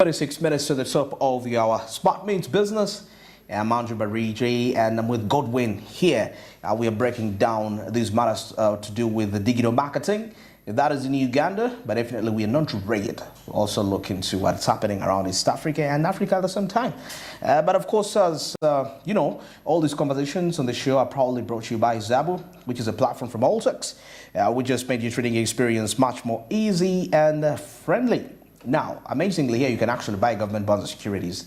36 minutes to the top of the hour. Smart Means Business. I'm Andrew Bariji and I'm with Godwin here. We are breaking down these matters to do with the digital marketing. That is in Uganda, but definitely we are not rated. Also look into what's happening around East Africa and Africa at the same time. But of course, as you know, all these conversations on the show are proudly brought to you by Zabu, which is a platform from Alltex. We just made your trading experience much more easy and friendly. Now, amazingly here, you can actually buy government bonds and securities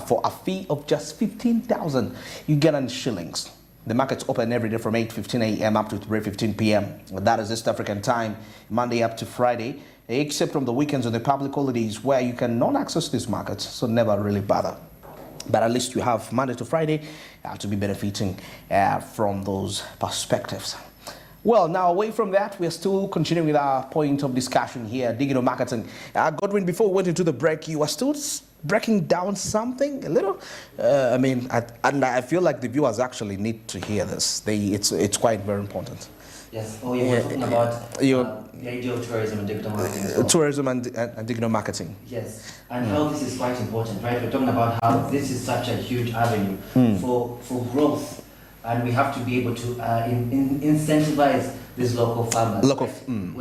for a fee of just 15,000 Ugandan shillings. The markets open every day from 8:15 a.m. up to 3:15 p.m. That is East African time, Monday up to Friday, except on the weekends and the public holidays where you cannot access these markets, so never really bother. But at least you have Monday to Friday to be benefiting from those perspectives. Well, now away from that, we are still continuing with our point of discussion here, digital marketing. Godwin, before we went into the break, you were still breaking down something a little. I feel like the viewers actually need to hear this. It's quite very important. Yes. Oh, you were talking about the idea of tourism and digital marketing. Well. Tourism and digital marketing. Yes, and how this is quite important, right? We're talking about how this is such a huge avenue for growth. And we have to be able to incentivize these local farmers. We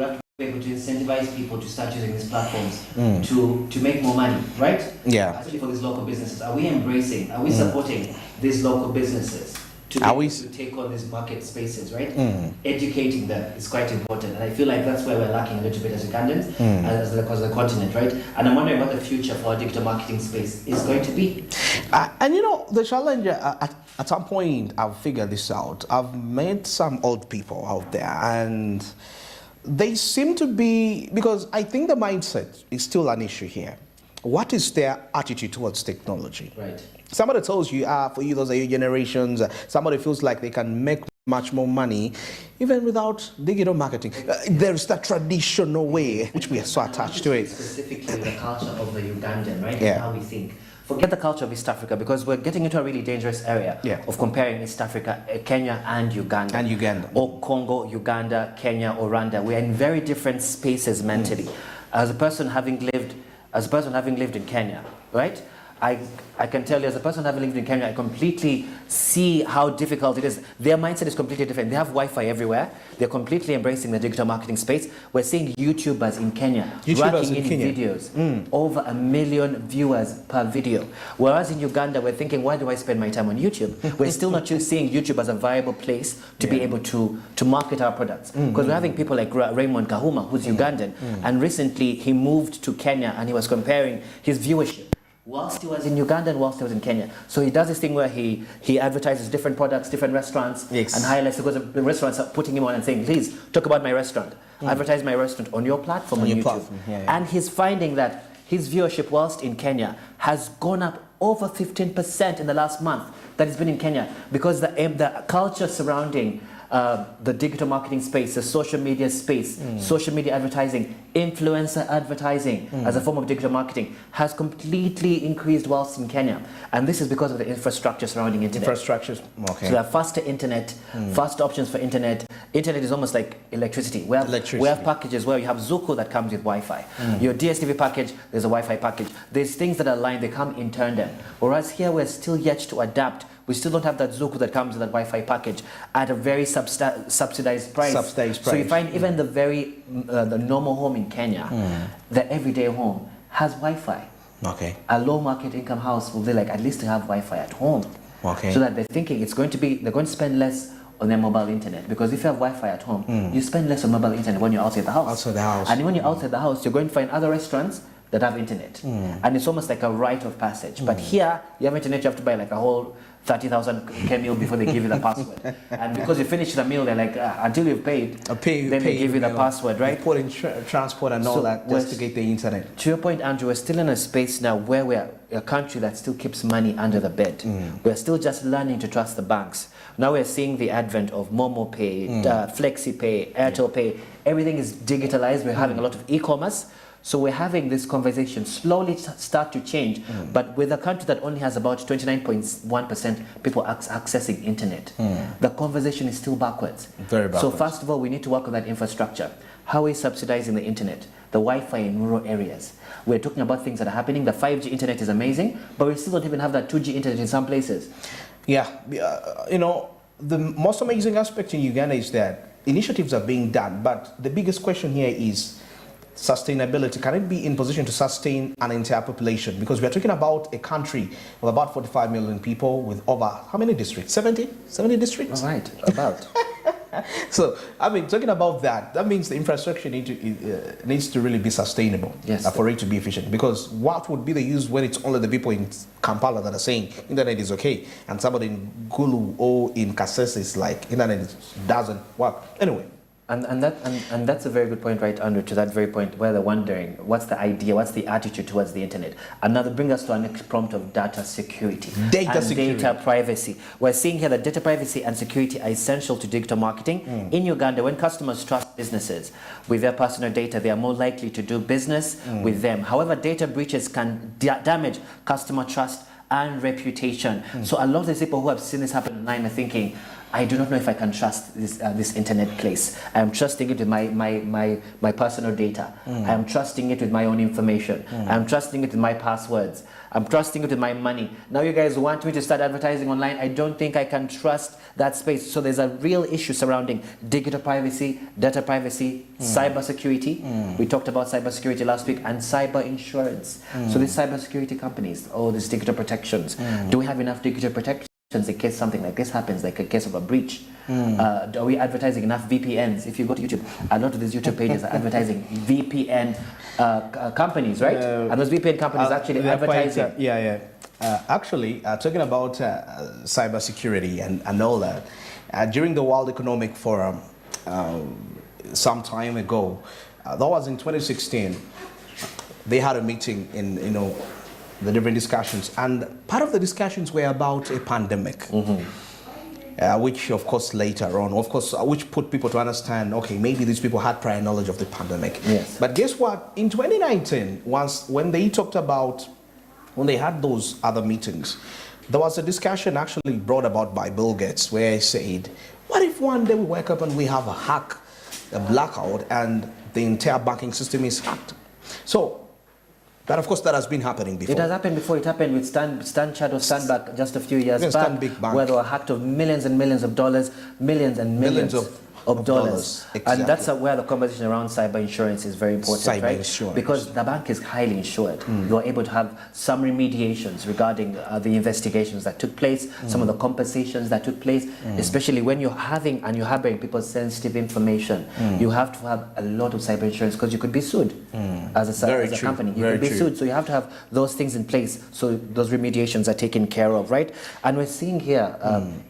have to be able to incentivize people to start using these platforms to make more money, right? Yeah. Especially for these local businesses. Are we supporting these local businesses to take on these market spaces, right? Educating them is quite important. And I feel like that's where we're lacking a little bit as Ugandans, as the continent, right? And I'm wondering what the future for our digital marketing space is going to be. And you know, the challenge, at some point, I've figured this out. I've met some old people out there, and they seem to be, because I think the mindset is still an issue here. What is their attitude towards technology? Right. Somebody tells you, for you, those are your generations. Somebody feels like they can make much more money, even without digital marketing. There's that traditional way, which we are so attached to it. Specifically the culture of the Ugandan, right? Yeah. And how we think. Forget the culture of East Africa, because we're getting into a really dangerous area of comparing East Africa, Kenya and Uganda. Or Congo, Uganda, Kenya, or Rwanda. We're in very different spaces mentally. As a person having lived in Kenya, right? I can tell you, as a person having lived in Kenya, I completely see how difficult it is. Their mindset is completely different. They have Wi-Fi everywhere. They're completely embracing the digital marketing space. We're seeing YouTubers in Kenya racking in videos. Over 1 million viewers per video. Whereas in Uganda, we're thinking, why do I spend my time on YouTube? We're still not seeing YouTube as a viable place to be able to market our products. Because we're having people like Raymond Kahuma, who's Ugandan, and recently he moved to Kenya and he was comparing his viewership whilst he was in Uganda and whilst he was in Kenya. So he does this thing where he advertises different products, different restaurants, and highlights, because the restaurants are putting him on and saying, please talk about my restaurant. Advertise my restaurant on your platform on YouTube. And he's finding that his viewership whilst in Kenya has gone up over 15% in the last month that he's been in Kenya, because the culture surrounding the digital marketing space, the social media space, social media advertising, influencer advertising as a form of digital marketing has completely increased whilst in Kenya. And this is because of the infrastructure surrounding internet. Infrastructure, okay. So we have faster internet, faster options for internet. Internet is almost like electricity. We have packages where you have Zuku that comes with Wi-Fi. Your DSTV package, there's a Wi-Fi package. There's things that are aligned, they come in tandem. Whereas here we're still yet to adapt. We still don't have that Zuku that comes with that Wi-Fi package at a very subsidized price. So you find even the normal home in Kenya, the everyday home, has Wi-Fi. Okay. A low market income house will be like, at least to have Wi-Fi at home. Okay. So that they're thinking they're going to spend less on their mobile internet, because if you have Wi-Fi at home, you spend less on mobile internet when you're outside the house. Outside the house. And when you're outside the house, you're going to find other restaurants that have internet. And it's almost like a rite of passage. But here, you have internet, you have to buy like a whole 30,000 K meal before they give you the password. And because you finish the meal, they're like, until you've paid, then they give you the password, right? Put in transport and all that just to get the internet. To your point, Andrew, we're still in a space now where we're a country that still keeps money under the bed. We're still just learning to trust the banks. Now we're seeing the advent of Momo Pay, Flexi Pay, Airtel Pay. Everything is digitalized. We're having a lot of e-commerce. So we're having this conversation slowly start to change, but with a country that only has about 29.1% people accessing internet, the conversation is still backwards. Very backwards. So first of all, we need to work on that infrastructure. how are we subsidizing the internet, the Wi-Fi in rural areas? We're talking about things that are happening. The 5G internet is amazing, but we still don't even have that 2G internet in some places. Yeah, you know, the most amazing aspect in Uganda is that initiatives are being done, but the biggest question here is sustainability. Can it be in position to sustain an entire population? Because we are talking about a country of about 45 million people with over, how many districts? 70 districts? All right, about. So, I mean, talking about that, that means the infrastructure needs to really be sustainable, yes, for it to be efficient. Because what would be the use when it's only the people in Kampala that are saying internet is okay, and somebody in Gulu or in Kasese is like internet doesn't work? Anyway. And that's a very good point, right, Andrew, to that very point where they're wondering what's the idea, what's the attitude towards the internet. Another bring us to our next prompt of data security. Data privacy. We're seeing here that data privacy and security are essential to digital marketing. In Uganda, when customers trust businesses with their personal data, they are more likely to do business with them. However, data breaches can damage customer trust and reputation. So a lot of these people who have seen this happen online are thinking, I do not know if I can trust this internet place. I am trusting it with my personal data. I am trusting it with my own information. I am trusting it with my passwords. I'm trusting it with my money. Now you guys want me to start advertising online. I don't think I can trust that space. So there's a real issue surrounding digital privacy, data privacy, cyber security. We talked about cyber security last week, and cyber insurance. So these cyber security companies, these digital protections. Do we have enough digital protections in case something like this happens, like a case of a breach? Are we advertising enough VPNs? If you go to YouTube, a lot of these YouTube pages are advertising VPN companies, right? And those VPN companies actually advertising. Actually, talking about cybersecurity and all that, during the World Economic Forum some time ago, that was in 2016, they had a meeting in, the different discussions, and part of the discussions were about a pandemic, which of course later on, which put people to understand, okay, maybe these people had prior knowledge of the pandemic. Yes. But guess what? In 2019, when they talked about, when they had those other meetings, there was a discussion actually brought about by Bill Gates where he said, what if one day we wake up and we have a blackout, and the entire banking system is hacked? So, but of course, that has been happening before. It has happened before. It happened with Standback just a few years back, where they were hacked of millions and millions of dollars, millions and millions of dollars. Exactly. And that's where the conversation around cyber insurance is very important, right? Because the bank is highly insured. You are able to have some remediations regarding the investigations that took place, some of the compensations that took place, especially when you're having and you're harboring people's sensitive information. You have to have a lot of cyber insurance because you could be sued as a company. You could be sued, so you have to have those things in place so those remediations are taken care of, right? And we're seeing here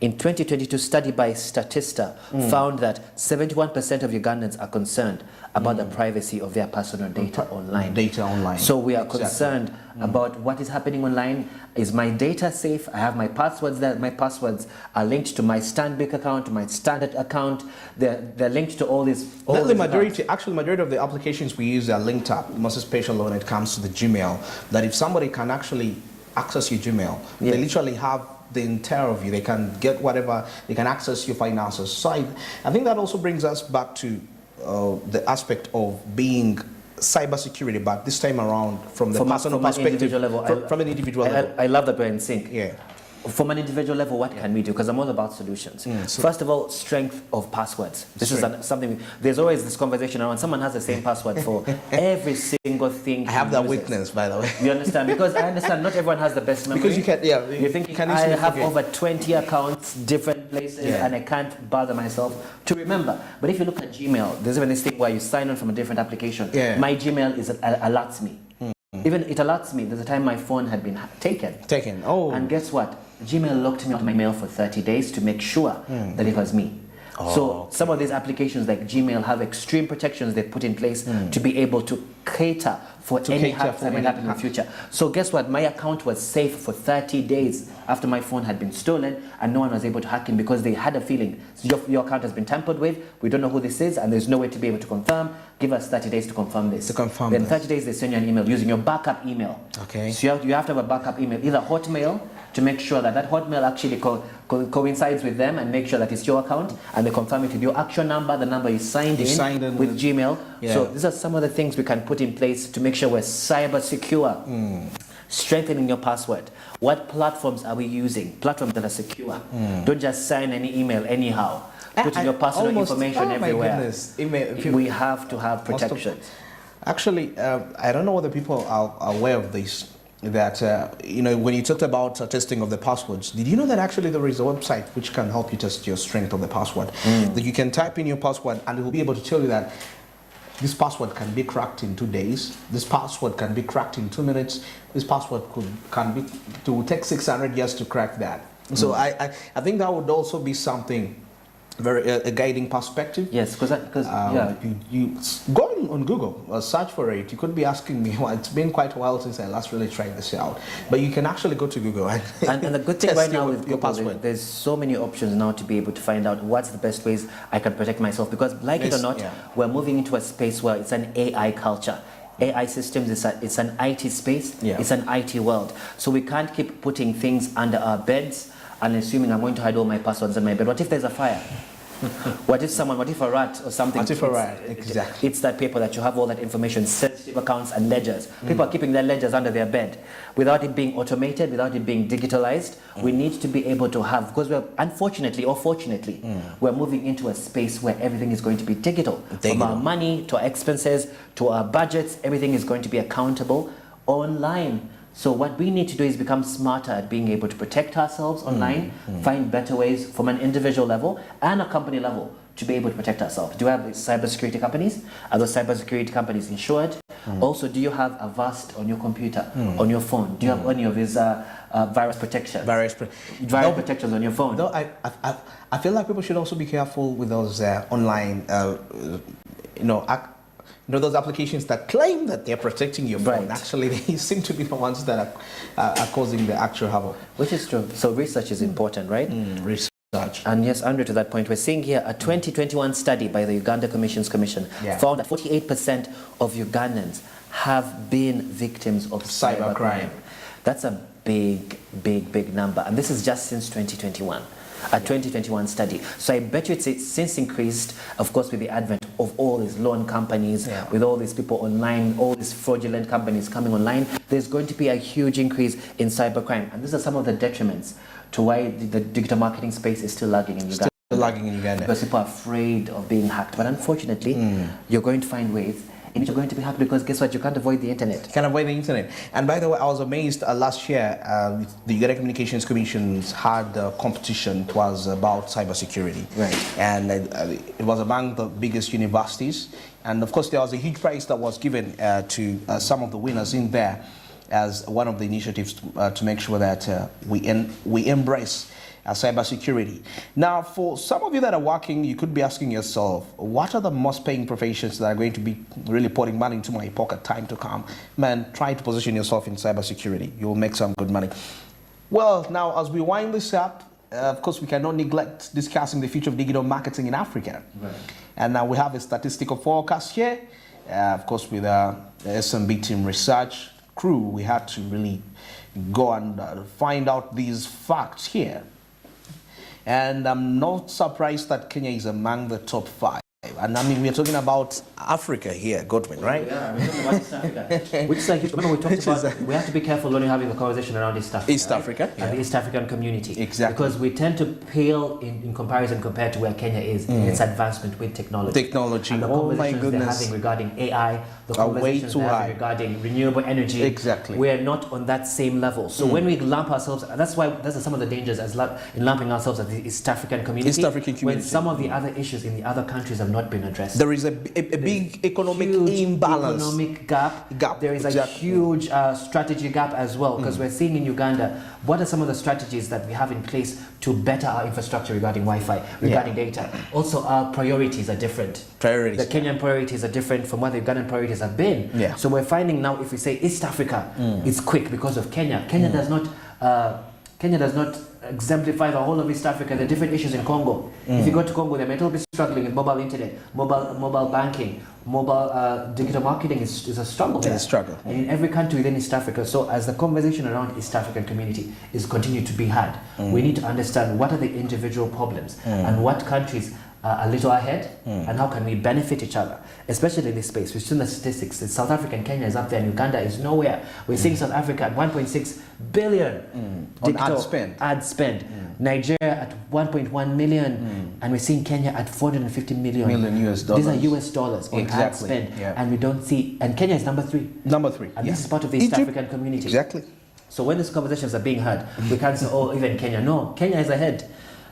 in 2022, study by Statista found that 71% of Ugandans are concerned about the privacy of their personal data online. So we are concerned about what is happening online. Is my data safe? I have my passwords there. My passwords are linked to my Stanbic account, to my Standard account. They're linked to all these. Majority of the applications we use are linked up, most especially when it comes to the Gmail. That if somebody can actually access your Gmail, they literally have the entire of you. They can get whatever, they can access your finances. So I think that also brings us back to the aspect of being cybersecurity, but this time around from the personal perspective, from an individual level. I love that we're in sync. Yeah. From an individual level, what can we do? Because I'm all about solutions. First of all, strength of passwords. This is something, there's always this conversation around someone has the same password for every single thing. I have that weakness, by the way. You understand? Because I understand not everyone has the best memory. Because you can, you think I have over 20 accounts, different places, and I can't bother myself to remember. But if you look at Gmail, there's even this thing where you sign on from a different application. My Gmail alerts me. Even it alerts me. There's a time my phone had been taken. And guess what? Gmail locked me out of my mail for 30 days to make sure that it was me. Some of these applications like Gmail have extreme protections they put in place to be able to cater for any hacks that might happen in the future. So guess what? My account was safe for 30 days after my phone had been stolen, and no one was able to hack in because they had a feeling your account has been tampered with, we don't know who this is, and there's no way to be able to confirm. Give us 30 days to confirm this. Then 30 days they send you an email using your backup email. So you have to have a backup email, either Hotmail, to make sure that that Hotmail actually coincides with them and make sure that it's your account, and they confirm it with your actual number, the number you signed in with Gmail. Yeah. So these are some of the things we can put in place to make sure we're cyber secure. Strengthening your password. What platforms are we using? Platforms that are secure. Don't just sign any email anyhow. Putting your personal information everywhere. We have to have protection. Actually, I don't know whether people are aware of this, that, when you talked about testing of the passwords, did you know that actually there is a website which can help you test your strength of the password? That you can type in your password and it will be able to tell you that this password can be cracked in 2 days. This password can be cracked in 2 minutes. This password it will take 600 years to crack that. So I think that would also be something very a guiding perspective. Yes, because you go on Google, search for it. You could be asking me, well, it's been quite a while since I last really tried this out. But you can actually go to Google and the good thing right now with Google, there's so many options now to be able to find out what's the best ways I can protect myself. Because like it or not, we're moving into a space where it's an AI culture. AI systems, it's an IT space, it's an IT world. So we can't keep putting things under our beds and assuming I'm going to hide all my passwords in my bed. What if there's a fire? What if a rat or something? What if a rat? Exactly. It's that paper that you have all that information, sensitive accounts and ledgers. People are keeping their ledgers under their bed. Without it being automated, without it being digitalized, we need to be able to have, because we're unfortunately or fortunately, we're moving into a space where everything is going to be digital. From our money to our expenses to our budgets, everything is going to be accountable online. So what we need to do is become smarter at being able to protect ourselves online, find better ways from an individual level and a company level to be able to protect ourselves. Do you have cybersecurity companies? Are those cybersecurity companies insured? Also, do you have Avast on your computer, on your phone? Do you have any of these virus protection? Virus protections on your phone? No, I feel like people should also be careful with those online, those applications that claim that they're protecting your phone. Actually, they seem to be the ones that are causing the actual havoc. Which is true. So research is important, right? Research. And yes, Andrew, to that point, we're seeing here a 2021 study by the Uganda Commission found that 48% of Ugandans have been victims of cybercrime. That's a big, big, big number. And this is just since 2021. A 2021 study. So I bet you it's since increased, of course, with the advent of all these loan companies, with all these people online, all these fraudulent companies coming online, there's going to be a huge increase in cybercrime. And these are some of the detriments to why the digital marketing space is still lagging in Uganda. Because people are afraid of being hacked. But unfortunately, you're going to find ways in which you're going to be hacked, because guess what? You can't avoid the internet. You can't avoid the internet. And by the way, I was amazed last year, the Uganda Communications Commission had a competition. It was about cybersecurity. Right. And it was among the biggest universities. And of course, there was a huge prize that was given to some of the winners in there as one of the initiatives to make sure that we embrace cybersecurity. Now, for some of you that are working, you could be asking yourself, what are the most paying professions that are going to be really putting money into my pocket time to come? Man, try to position yourself in cybersecurity. You'll make some good money. Well, now, as we wind this up, of course, we cannot neglect discussing the future of digital marketing in Africa. Right. And now we have a statistical forecast here. Of course, with the SMB team research crew, we had to really go and find out these facts here. And I'm not surprised that Kenya is among the top 5. And I mean, we're talking about Africa here, Godwin, right? Yeah, we're talking about East Africa. Which is like, remember we talked about, we have to be careful when we're having a conversation around East Africa. East Africa, and the East African community. Exactly. Because we tend to pale in comparison compared to where Kenya is in its advancement with technology. And the conversations they're having regarding AI, the conversations they're having regarding renewable energy. Exactly. We're not on that same level. So when we lump ourselves, that's why those are some of the dangers in lumping ourselves as the East African community. When some of the other issues in the other countries have not been addressed. There is a big economic imbalance. Economic gap. There is a huge strategy gap as well, because we're seeing in Uganda, what are some of the strategies that we have in place to better our infrastructure regarding Wi-Fi, regarding data. Also, our priorities are different. The Kenyan priorities are different from what the Ugandan priorities have been. So we're finding now, if we say East Africa, it's quick because of Kenya. Kenya does not exemplify the whole of East Africa, the different issues in Congo. If you go to Congo, they might all be struggling with mobile internet, mobile banking, mobile digital marketing is a struggle. It's a struggle. And in every country within East Africa. So as the conversation around East African community is continued to be had, we need to understand what are the individual problems and what countries are a little ahead and how can we benefit each other, especially in this space. We've seen the statistics. South Africa and Kenya is up there and Uganda is nowhere. We're seeing South Africa at 1.6 billion digital ad spend. Nigeria at 1.1 million, and we're seeing Kenya at 450 million US dollars. These are US dollars on ad spend, and we don't see. And Kenya is number three. And this is part of the East African community. Exactly. So when these conversations are being had, we can't say, oh, even Kenya. No, Kenya is ahead.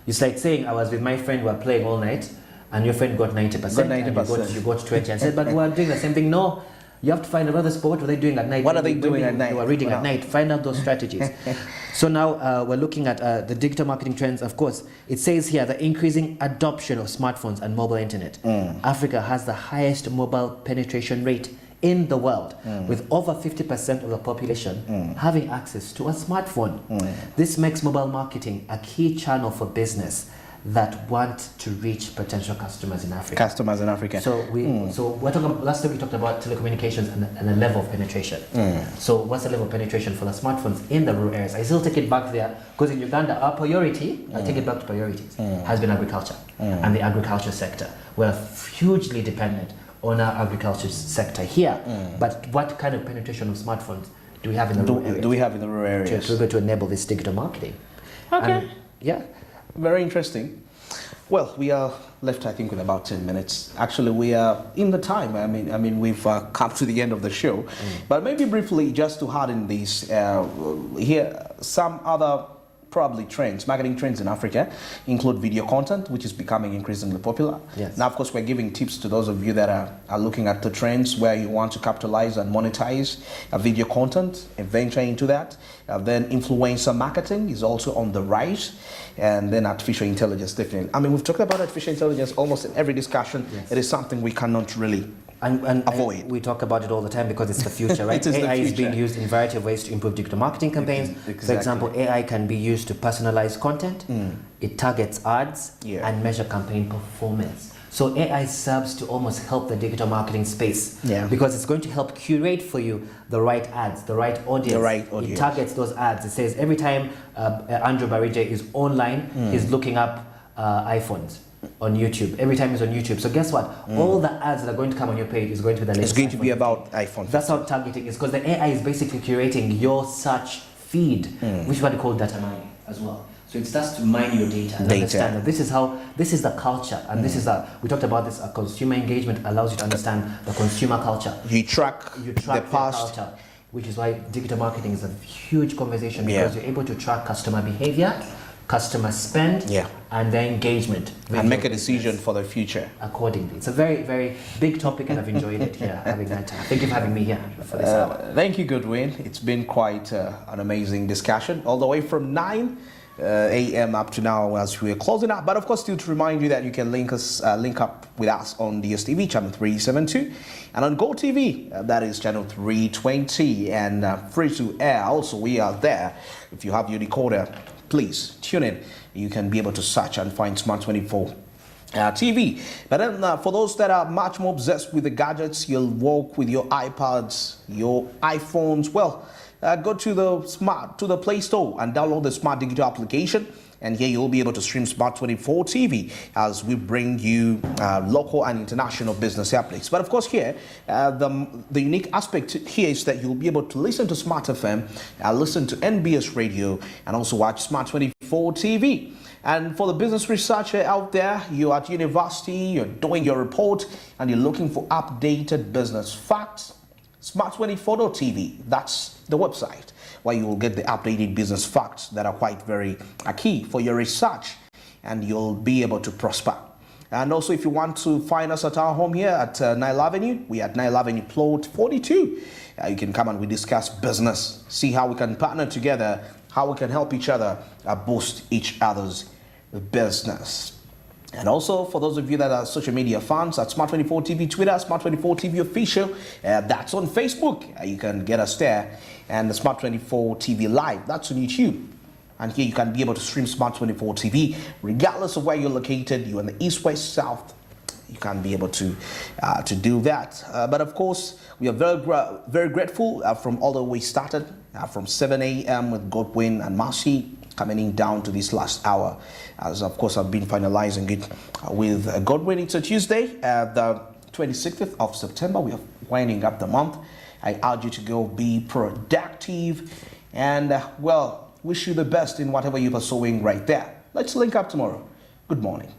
It's like saying I was with my friend, we were playing all night, and your friend got 90%, and you got 20, and said, but we are doing the same thing. No. You have to find another sport. What are they doing at night? What are they doing at night? You are reading at night. Find out those strategies. So now we're looking at the digital marketing trends. Of course, it says here the increasing adoption of smartphones and mobile internet. Africa has the highest mobile penetration rate in the world, with over 50% of the population having access to a smartphone. This makes mobile marketing a key channel for business that want to reach potential customers in Africa. So we're talking. Last time we talked about telecommunications and the level of penetration. So what's the level of penetration for the smartphones in the rural areas? I still take it back there because in Uganda our priority, I take it back to priorities, has been agriculture and the agriculture sector. We're hugely dependent on our agriculture sector here. But what kind of penetration of smartphones do we have in the rural areas? Do we have in the rural areas to enable this digital marketing? Okay. And, very interesting. Well, we are left, I think, with about 10 minutes. Actually, we are in the time. I mean, we've come to the end of the show. But maybe briefly, just to harden this, here, some other probably trends, marketing trends in Africa include video content, which is becoming increasingly popular. Now, of course, we're giving tips to those of you that are looking at the trends where you want to capitalize and monetize video content and venture into that. Then influencer marketing is also on the rise. And then artificial intelligence, definitely. I mean, we've talked about artificial intelligence almost in every discussion. It is something we cannot really avoid. We talk about it all the time because it's the future, right? AI is being used in a variety of ways to improve digital marketing campaigns. For example, AI can be used to personalize content. It targets ads and measure campaign performance. So AI serves to almost help the digital marketing space because it's going to help curate for you the right ads, the right audience. It targets those ads. It says every time Andrew Barije is online, he's looking up iPhones on YouTube. Every time he's on YouTube. So guess what? All the ads that are going to come on your page is going to be the latest. It's going to be about iPhone. That's how targeting is, because the AI is basically curating your search feed, which is what they call data mining as well. So it starts to mine your data and understand that this is the culture, and this is we talked about this. Consumer engagement allows you to understand the consumer culture. You track the past culture, which is why digital marketing is a huge conversation, because you're able to track customer behavior, customer spend, and their engagement, and make a decision for the future accordingly. It's a very, very big topic, and I've enjoyed it here having that time. Thank you for having me here for this hour. Thank you, Goodwin. It's been quite an amazing discussion, all the way from 9 a.m. up to now as we're closing up. But of course, still to remind you that you can link up with us on DSTV channel 372 and on GOTV, that is channel 320, and free to air. Also, we are there. If you have your decoder, please tune in. You can be able to search and find Smart 24 TV. But then for those that are much more obsessed with the gadgets, you'll walk with your iPads, your iPhones. Well, go to the Play Store and download the Smart Digital application. And here you'll be able to stream Smart 24 TV as we bring you local and international business updates. But of course here, the unique aspect here is that you'll be able to listen to Smart FM, listen to NBS Radio, and also watch Smart 24 TV. And for the business researcher out there, you're at university, you're doing your report, and you're looking for updated business facts, Smart 24 TV, that's the website where you will get the updated business facts that are quite very key for your research, and you'll be able to prosper. And also, if you want to find us at our home here at Nile Avenue, we are at Nile Avenue Plot 42. You can come and we discuss business, see how we can partner together, how we can help each other boost each other's business. And also, for those of you that are social media fans, at Smart24 TV Twitter, Smart24 TV Official, that's on Facebook. You can get us there. And the Smart24 TV Live, that's on YouTube. And here you can be able to stream Smart 24 TV, regardless of where you're located. You're in the east, west, south. You can be able to do that. But of course, we are very grateful from all the way started, from 7 a.m. with Godwin and Marcy coming in down to this last hour. As of course, I've been finalizing it with Godwin. It's a Tuesday, the 26th of September. We are winding up the month. I urge you to go be productive and, well, wish you the best in whatever you're pursuing right there. Let's link up tomorrow. Good morning.